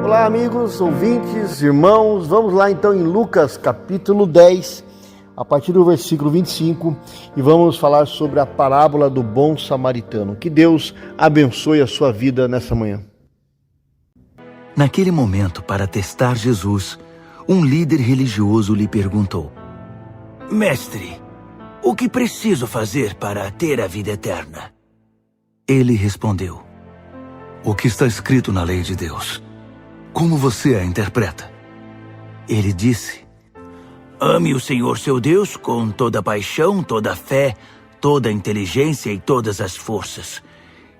Olá, amigos, ouvintes, irmãos, vamos lá então em Lucas capítulo 10, a partir do versículo 25, e vamos falar sobre a parábola do bom samaritano. Que Deus abençoe a sua vida nessa manhã. Naquele momento, para testar Jesus, um líder religioso lhe perguntou: Mestre, o que preciso fazer para ter a vida eterna? Ele respondeu: O que está escrito na lei de Deus? Como você a interpreta? Ele disse: Ame o Senhor seu Deus com toda a paixão, toda a fé, toda a inteligência e todas as forças.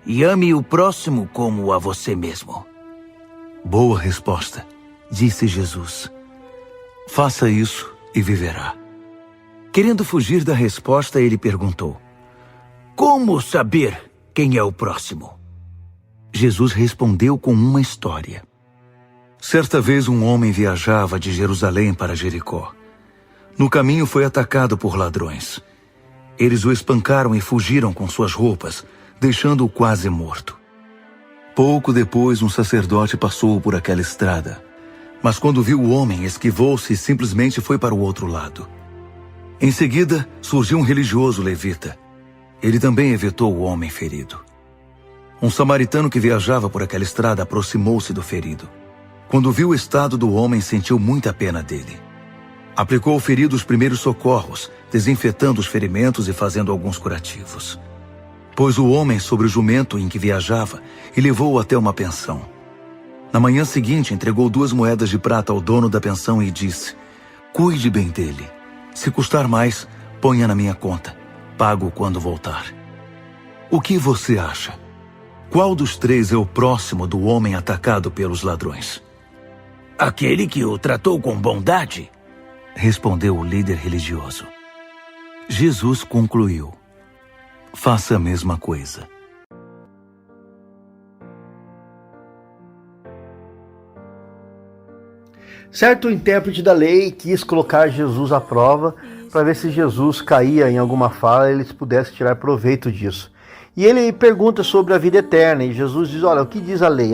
E ame o próximo como a você mesmo. Boa resposta, disse Jesus. Faça isso e viverá. Querendo fugir da resposta, ele perguntou: Como saber quem é o próximo? Jesus respondeu com uma história. Certa vez um homem viajava de Jerusalém para Jericó. No caminho foi atacado por ladrões. Eles o espancaram e fugiram com suas roupas, deixando-o quase morto. Pouco depois, um sacerdote passou por aquela estrada. Mas quando viu o homem, esquivou-se e simplesmente foi para o outro lado. Em seguida, surgiu um religioso levita. Ele também evitou o homem ferido. Um samaritano que viajava por aquela estrada aproximou-se do ferido. Quando viu o estado do homem, sentiu muita pena dele. Aplicou ao ferido os primeiros socorros, desinfetando os ferimentos e fazendo alguns curativos. Pôs o homem sobre o jumento em que viajava e levou-o até uma pensão. Na manhã seguinte, entregou 2 moedas de prata ao dono da pensão e disse: Cuide bem dele. Se custar mais, ponha na minha conta. Pago quando voltar. O que você acha? Qual dos 3 é o próximo do homem atacado pelos ladrões? Aquele que o tratou com bondade, respondeu o líder religioso. Jesus concluiu: Faça a mesma coisa. Certo intérprete da lei quis colocar Jesus à prova para ver se Jesus caía em alguma fala e eles pudessem tirar proveito disso. E ele pergunta sobre a vida eterna, e Jesus diz: olha, o que diz a lei?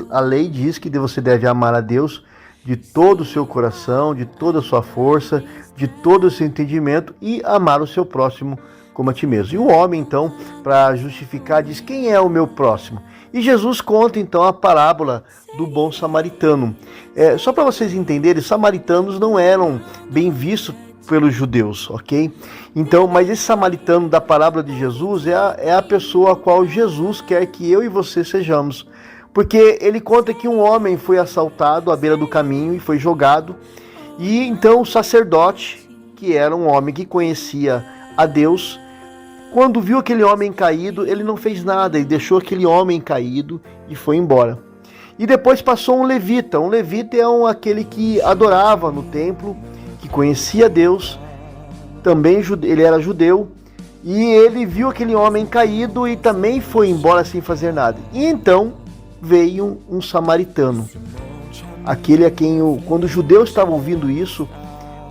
A lei diz que você deve amar a Deus de todo o seu coração, de toda a sua força, de todo o seu entendimento e amar o seu próximo como a ti mesmo. E o homem, então, para justificar, diz: quem é o meu próximo? E Jesus conta, então, a parábola do bom samaritano. Só para vocês entenderem, os samaritanos não eram bem vistos pelos judeus, ok? Então, mas esse samaritano da parábola de Jesus é a pessoa a qual Jesus quer que eu e você sejamos. Porque ele conta que um homem foi assaltado à beira do caminho e foi jogado. E então o sacerdote, que era um homem que conhecia a Deus, quando viu aquele homem caído, ele não fez nada, ele deixou aquele homem caído e foi embora. E depois passou um levita. Um levita é aquele que adorava no templo, que conhecia Deus, também ele era judeu, e ele viu aquele homem caído e também foi embora sem fazer nada. E então veio um samaritano, aquele a quem, quando os judeus estavam ouvindo isso,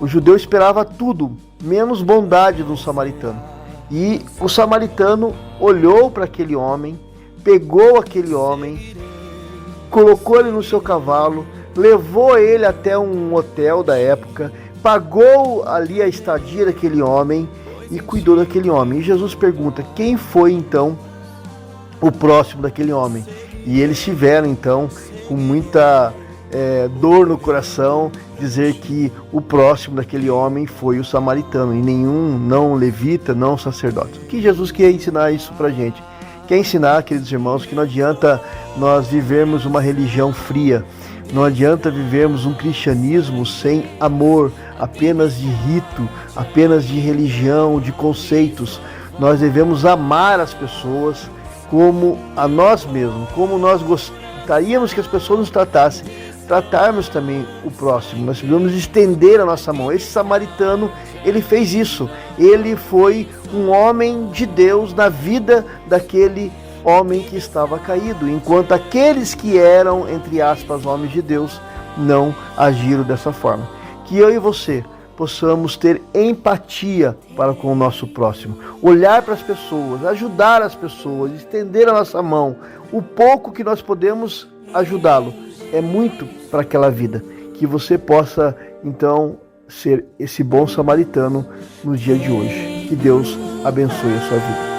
o judeu esperava tudo, menos bondade de um samaritano. E o samaritano olhou para aquele homem, pegou aquele homem, colocou ele no seu cavalo, levou ele até um hotel da época, pagou ali a estadia daquele homem e cuidou daquele homem. E Jesus pergunta: quem foi então o próximo daquele homem? E eles tiveram então, com muita dor no coração, dizer que o próximo daquele homem foi o samaritano, e nenhum, não levita, não sacerdote. O que Jesus quer ensinar isso pra gente? Quer ensinar, queridos irmãos, que não adianta nós vivermos uma religião fria, não adianta vivermos um cristianismo sem amor, apenas de rito, apenas de religião, de conceitos. Nós devemos amar as pessoas como a nós mesmos, como nós gostaríamos que as pessoas nos tratassem, tratarmos também o próximo. Nós precisamos estender a nossa mão. Esse samaritano, ele fez isso. Ele foi um homem de Deus na vida daquele homem que estava caído, enquanto aqueles que eram, entre aspas, homens de Deus, não agiram dessa forma. Que eu e você possamos ter empatia para com o nosso próximo, olhar para as pessoas, ajudar as pessoas, estender a nossa mão, o pouco que nós podemos ajudá-lo, é muito para aquela vida. Que você possa, então, ser esse bom samaritano no dia de hoje. Que Deus abençoe a sua vida.